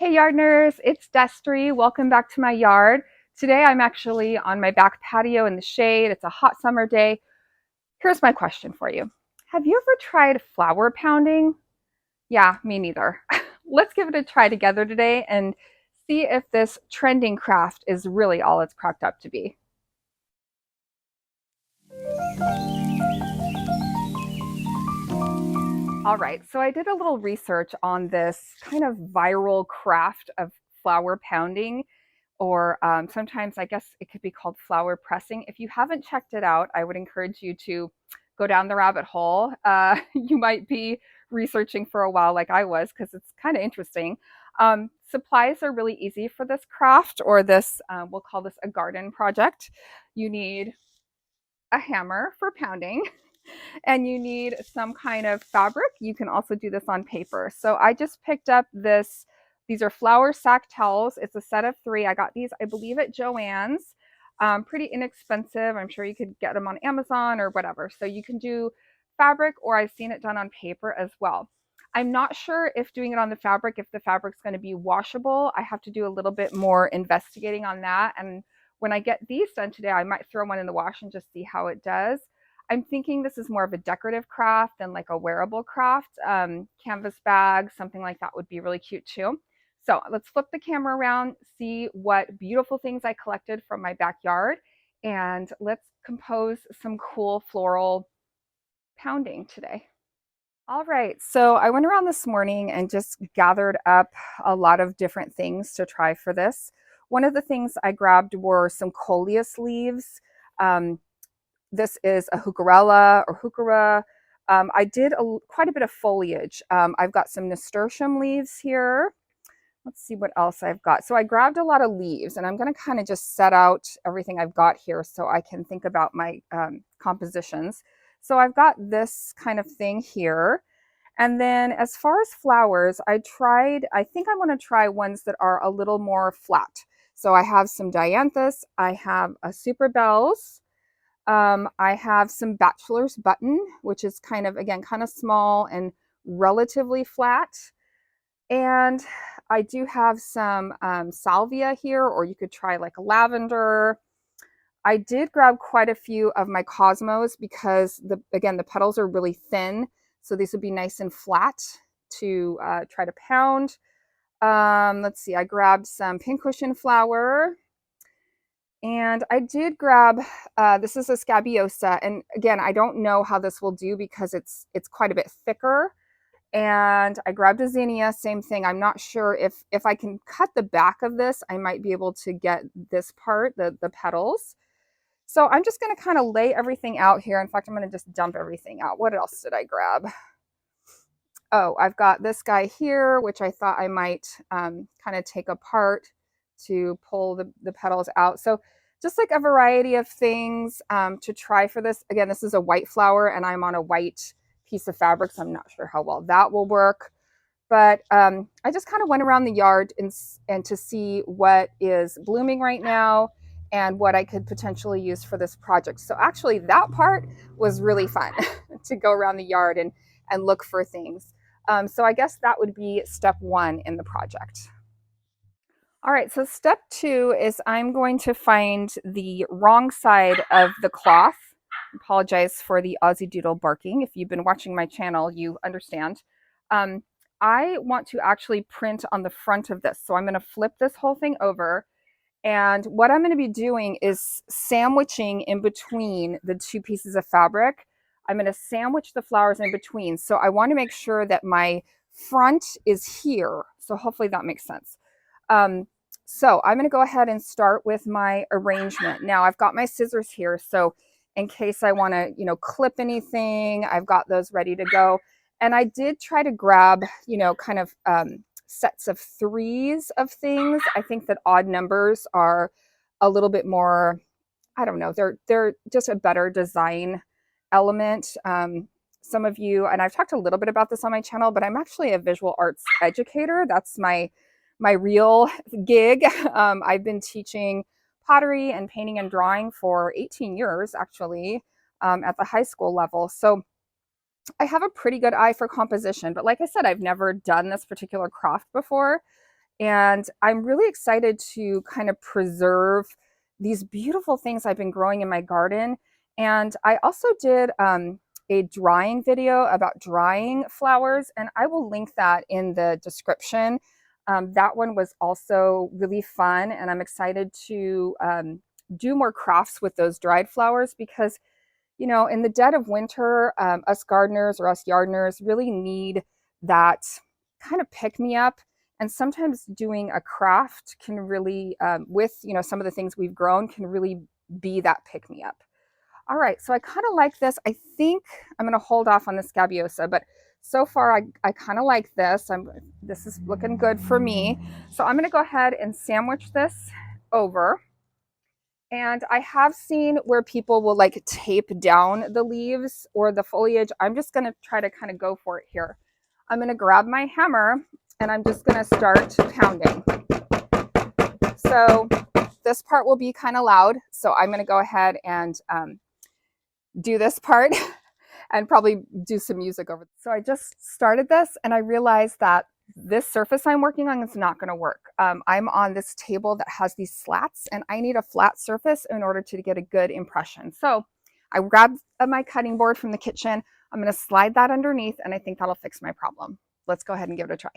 Hey Yardners, it's Destry. Welcome back to my yard. Today I'm actually on my back patio in the shade. It's a hot summer day. Here's my question for you. Have you ever tried flower pounding? Yeah, me neither. Let's give it a try together today and see if this trending craft is really all it's cracked up to be. All right, so I did a little research on this kind of viral craft of flower pounding, or sometimes I guess it could be called flower pressing. If you haven't checked it out, I would encourage you to go down the rabbit hole. You might be researching for a while, like I was, because it's kind of interesting. Supplies are really easy for this craft, or this, we'll call this a garden project. You need a hammer for pounding, and you need some kind of fabric. You can also do this on paper. So I just picked up this. These are flour sack towels. It's a set of 3. I got these, I believe, at Joann's. Pretty inexpensive. I'm sure you could get them on Amazon or whatever. So you can do fabric, or I've seen it done on paper as well. I'm not sure if doing it on the fabric, if the fabric's going to be washable. I have to do a little bit more investigating on that. And when I get these done today, I might throw one in the wash and just see how it does. I'm thinking this is more of a decorative craft than like a wearable craft. Canvas bag, something like that would be really cute too. So let's flip the camera around, see what beautiful things I collected from my backyard, and let's compose some cool floral pounding today. All right, so I went around this morning and just gathered up a lot of different things to try for this. One of the things I grabbed were some coleus leaves. Um, this is a heucherella or heuchera. I did quite a bit of foliage. I've got some nasturtium leaves here. Let's see what else I've got. So I grabbed a lot of leaves, and I'm going to kind of just set out everything I've got here so I can think about my compositions. So I've got this kind of thing here. And then as far as flowers, I think I want to try ones that are a little more flat. So I have some dianthus, I have a super bells, I have some bachelor's button, which is kind of, again, kind of small and relatively flat. And I do have some salvia here, or you could try like a lavender. I did grab quite a few of my cosmos because again, the petals are really thin. So these would be nice and flat to try to pound. Let's see, I grabbed some pincushion flower. And I did grab, this is a scabiosa. And again, I don't know how this will do because it's quite a bit thicker. And I grabbed a zinnia, same thing. I'm not sure if I can cut the back of this, I might be able to get this part, the petals. So I'm just going to kind of lay everything out here. In fact, I'm going to just dump everything out. What else did I grab? Oh, I've got this guy here, which I thought I might kind of take apart to pull the petals out. So just like a variety of things to try for this. Again, this is a white flower and I'm on a white piece of fabric, so I'm not sure how well that will work. But I just kind of went around the yard and to see what is blooming right now and what I could potentially use for this project. So actually that part was really fun to go around the yard and look for things. So I guess that would be step 1 in the project. All right, so step 2 is I'm going to find the wrong side of the cloth. Apologize for the Aussie Doodle barking. If you've been watching my channel, you understand. I want to actually print on the front of this. So I'm going to flip this whole thing over. And what I'm going to be doing is sandwiching in between the 2 pieces of fabric. I'm going to sandwich the flowers in between. So I want to make sure that my front is here. So hopefully that makes sense. So I'm going to go ahead and start with my arrangement. Now I've got my scissors here. So in case I want to, clip anything, I've got those ready to go. And I did try to grab, kind of sets of 3s of things. I think that odd numbers are a little bit more, I don't know, they're just a better design element. Some of you, and I've talked a little bit about this on my channel, but I'm actually a visual arts educator. That's my real gig. I've been teaching pottery and painting and drawing for 18 years, actually, at the high school level. So I have a pretty good eye for composition, but like I said, I've never done this particular craft before. And I'm really excited to kind of preserve these beautiful things I've been growing in my garden. And I also did a drying video about drying flowers, and I will link that in the description. That one was also really fun, and I'm excited to do more crafts with those dried flowers because, you know, in the dead of winter, us gardeners or us yardners really need that kind of pick me up. And sometimes doing a craft can really, with, you know, some of the things we've grown, can really be that pick me up. All right, so I kind of like this. I think I'm going to hold off on the scabiosa, but so far I kind of like this. This is looking good for me. So I'm going to go ahead and sandwich this over. And I have seen where people will like tape down the leaves or the foliage. I'm just going to try to kind of go for it here. I'm going to grab my hammer and I'm just going to start pounding. So this part will be kind of loud. So I'm going to go ahead and do this part and probably do some music over. So I just started this and I realized that this surface I'm working on is not going to work. I'm on this table that has these slats and I need a flat surface in order to get a good impression. So I grabbed my cutting board from the kitchen. I'm going to slide that underneath and I think that'll fix my problem. Let's go ahead and give it a try.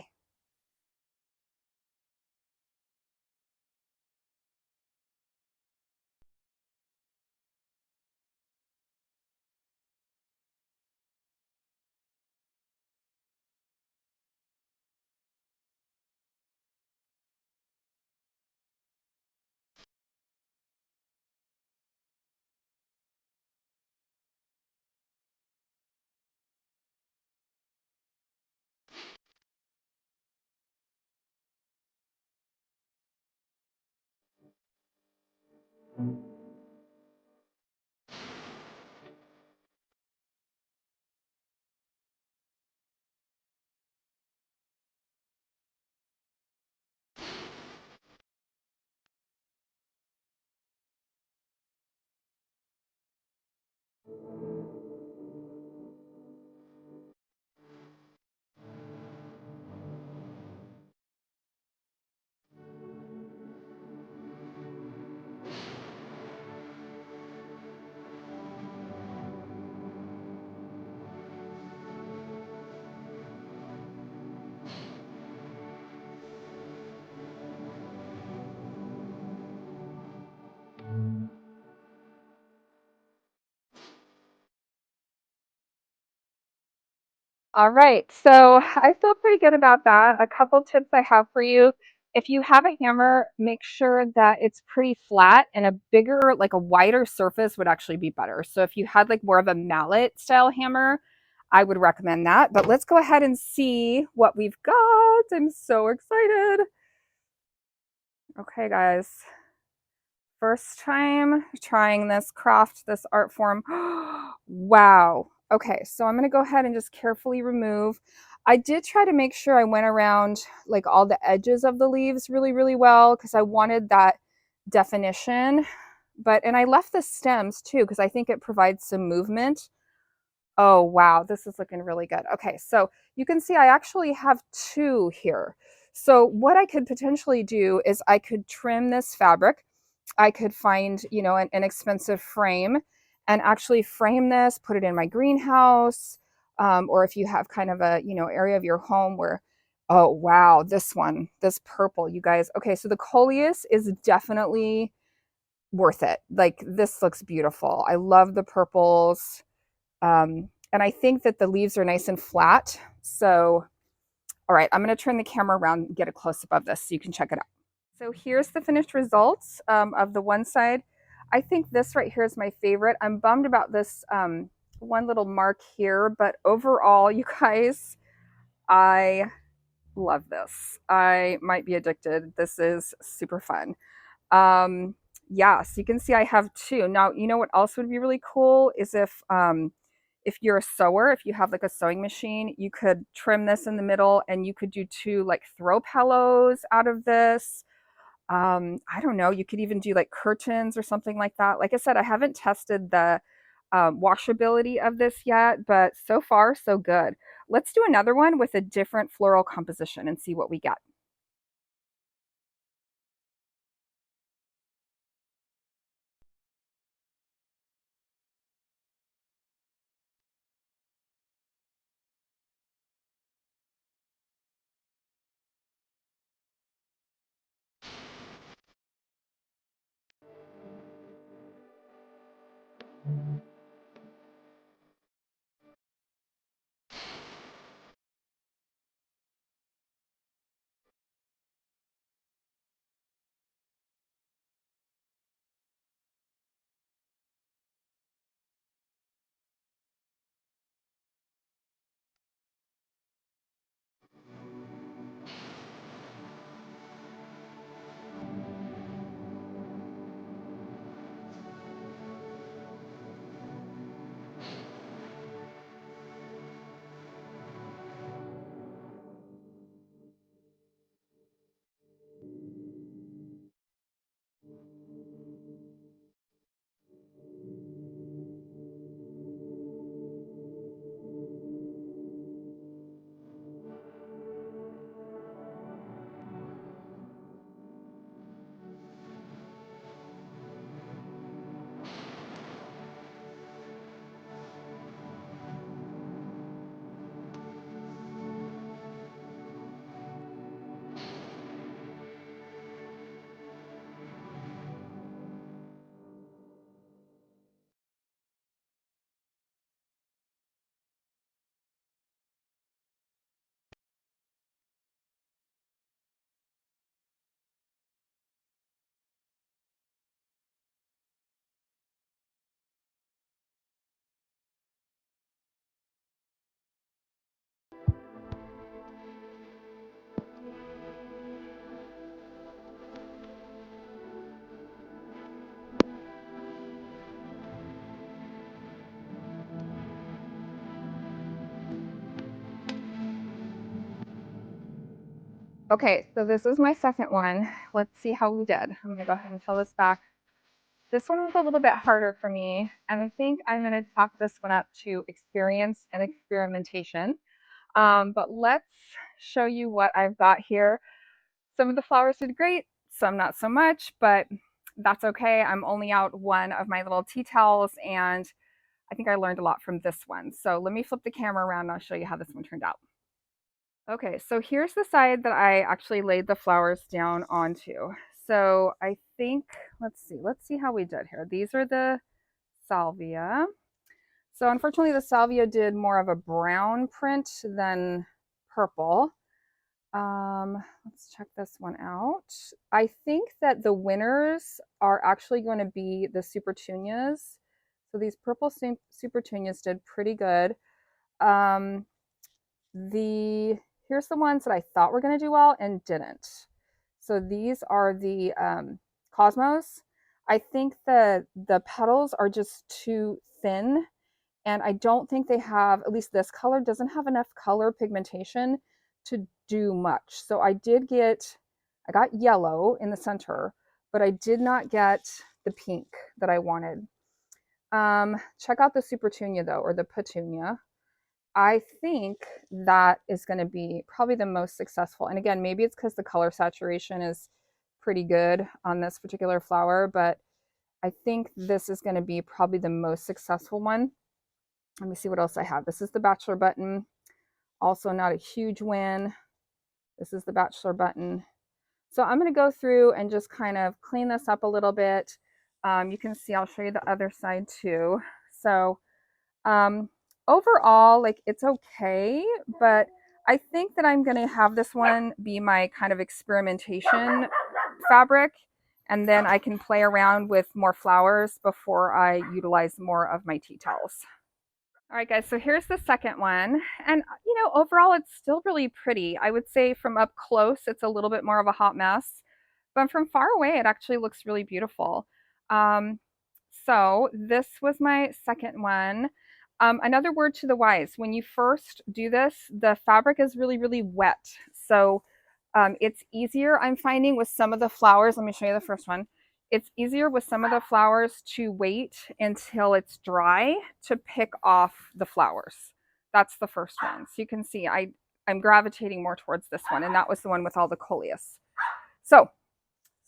All right, so I feel pretty good about that. A couple tips I have for you. If you have a hammer, make sure that it's pretty flat, and a bigger, like a wider surface would actually be better. So if you had like more of a mallet style hammer, I would recommend that. But let's go ahead and see what we've got. I'm so excited. Okay, guys. First time trying this craft, this art form. Wow. Okay, so I'm going to go ahead and just carefully remove. I did try to make sure I went around like all the edges of the leaves really, really well because I wanted that definition. And I left the stems too because I think it provides some movement. Oh, wow, this is looking really good. Okay, so you can see I actually have two here. So what I could potentially do is I could trim this fabric. I could find, you know, an inexpensive frame and actually frame this, put it in my greenhouse, or if you have kind of a, you know, area of your home where, oh, wow, this one, this purple, you guys. Okay, so the coleus is definitely worth it. Like this looks beautiful. I love the purples. And I think that the leaves are nice and flat. So, all right, I'm going to turn the camera around and get a close up of this so you can check it out. So here's the finished results of the one side. I think this right here is my favorite. I'm bummed about this one little mark here, but overall, you guys, I love this. I might be addicted. This is super fun. Yeah, so you can see I have two. Now, you know what else would be really cool is if you're a sewer, if you have like a sewing machine, you could trim this in the middle and you could do two like throw pillows out of this. I don't know, you could even do like curtains or something like that. Like I said, I haven't tested the washability of this yet, but so far so good. Let's do another one with a different floral composition and see what we get. Okay, so this is my second one. Let's see how we did. I'm gonna go ahead and fill this back. This one was a little bit harder for me, and I think I'm gonna chalk this one up to experience and experimentation. But let's show you what I've got here. Some of the flowers did great, some not so much, but that's okay. I'm only out one of my little tea towels, and I think I learned a lot from this one. So let me flip the camera around and I'll show you how this one turned out. Okay, so here's the side that I actually laid the flowers down onto. So I think, let's see how we did here. These are the salvia. So unfortunately the salvia did more of a brown print than purple. Let's check this one out. I think that the winners are actually going to be the supertunias. So these purple supertunias did pretty good. Um, the Here's the ones that I thought were going to do well and didn't. So these are the cosmos. I think the petals are just too thin, and I don't think they have, at least this color doesn't have enough color pigmentation to do much. So I got yellow in the center, but I did not get the pink that I wanted. Check out the supertunia though, or the petunia. I think that is going to be probably the most successful. And again, maybe it's because the color saturation is pretty good on this particular flower, but I think this is going to be probably the most successful one. Let me see what else I have. This is the bachelor button. Also not a huge win. This is the bachelor button. So I'm going to go through and just kind of clean this up a little bit. You can see, I'll show you the other side too. So um, overall, like it's okay, but I think that I'm going to have this one be my kind of experimentation fabric, and then I can play around with more flowers before I utilize more of my tea towels. All right, guys, so here's the second one. And, overall, it's still really pretty. I would say from up close, it's a little bit more of a hot mess, but from far away, it actually looks really beautiful. Um, so this was my second one. Another word to the wise, when you first do this, the fabric is really, really wet. So it's easier, I'm finding, with some of the flowers. Let me show you the first one. It's easier with some of the flowers to wait until it's dry to pick off the flowers. That's the first one. So you can see I'm gravitating more towards this one, and that was the one with all the coleus. So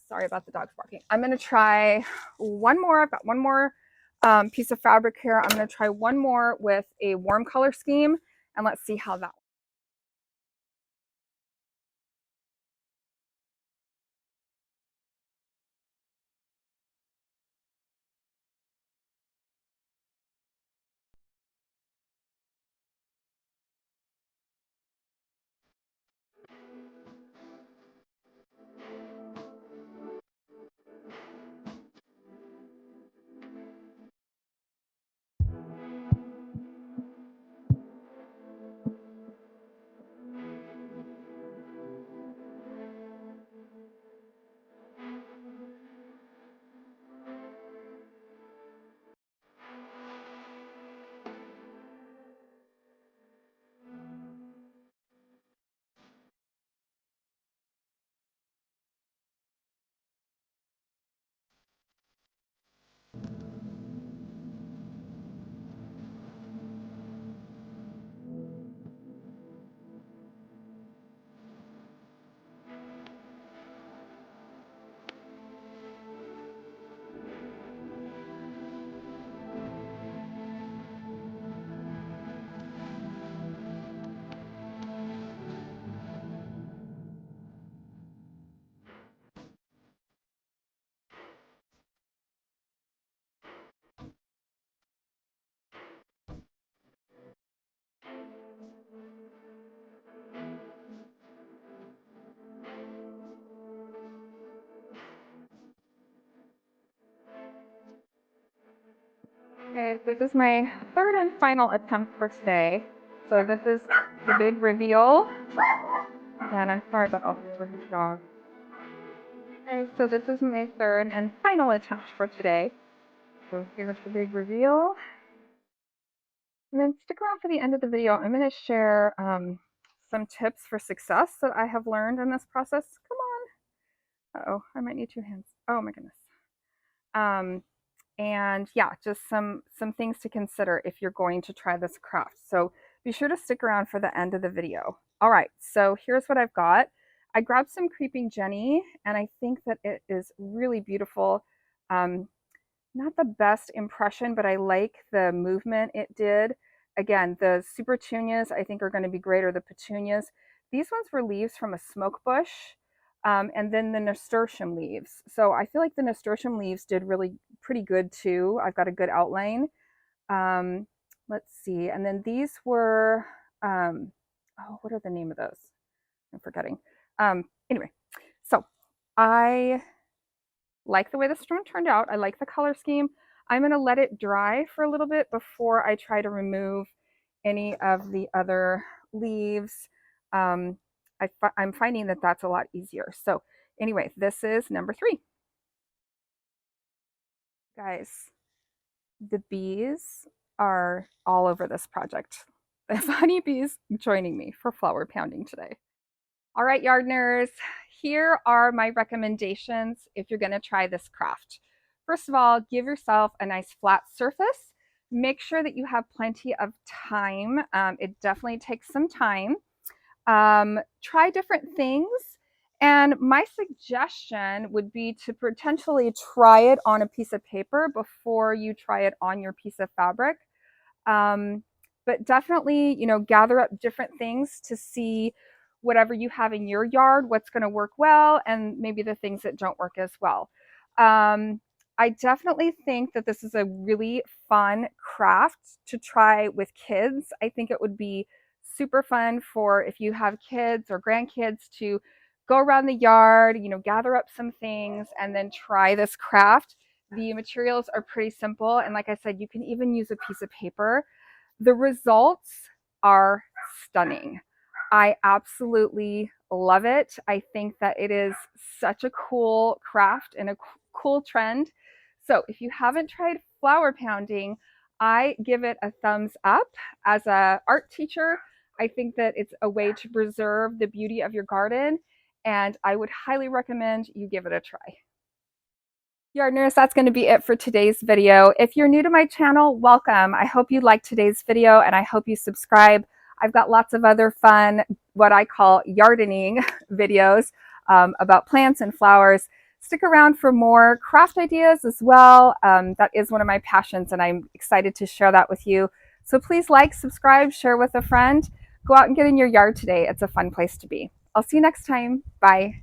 sorry about the dogs barking. I'm going to try one more. I've got one more piece of fabric here. I'm going to try one more with a warm color scheme, and let's see how that. Okay, this is my third and final attempt for today. So this is the big reveal. And I'm sorry about all this with his dog. Okay, so this is my third and final attempt for today. So here's the big reveal. And then stick around for the end of the video. I'm going to share some tips for success that I have learned in this process. Come on. Uh-oh, I might need two hands. Oh my goodness. Um, and yeah, just some things to consider if you're going to try this craft. So be sure to stick around for the end of the video. All right, so here's what I've got. I grabbed some Creeping Jenny, and I think that it is really beautiful. Not the best impression, but I like the movement it did. Again, the super petunias I think are going to be great, or the petunias. These ones were leaves from a smoke bush, and then the nasturtium leaves. So I feel like the nasturtium leaves did really pretty good too. I've got a good outline. Um, let's see. And then these were, oh, what are the name of those? I'm forgetting. Anyway, so I like the way this one turned out. I like the color scheme. I'm going to let it dry for a little bit before I try to remove any of the other leaves. Um, I'm finding that that's a lot easier. So anyway, this is number 3. Guys, the bees are all over this project. The honeybees joining me for flower pounding today. All right, Yardners, here are my recommendations if you're going to try this craft. First of all, give yourself a nice flat surface. Make sure that you have plenty of time. It definitely takes some time. Try different things. And my suggestion would be to potentially try it on a piece of paper before you try it on your piece of fabric. But definitely, gather up different things to see whatever you have in your yard, what's going to work well, and maybe the things that don't work as well. I definitely think that this is a really fun craft to try with kids. I think it would be super fun for if you have kids or grandkids to go around the yard, gather up some things and then try this craft. The materials are pretty simple. And like I said, you can even use a piece of paper. The results are stunning. I absolutely love it. I think that it is such a cool craft and a cool trend. So if you haven't tried flower pounding, I give it a thumbs up. As an art teacher, I think that it's a way to preserve the beauty of your garden, and I would highly recommend you give it a try. Yardners, that's going to be it for today's video. If you're new to my channel, welcome. I hope you liked today's video and I hope you subscribe. I've got lots of other fun, what I call yardening videos about plants and flowers. Stick around for more craft ideas as well. That is one of my passions and I'm excited to share that with you. So please like, subscribe, share with a friend. Go out and get in your yard today. It's a fun place to be. I'll see you next time. Bye.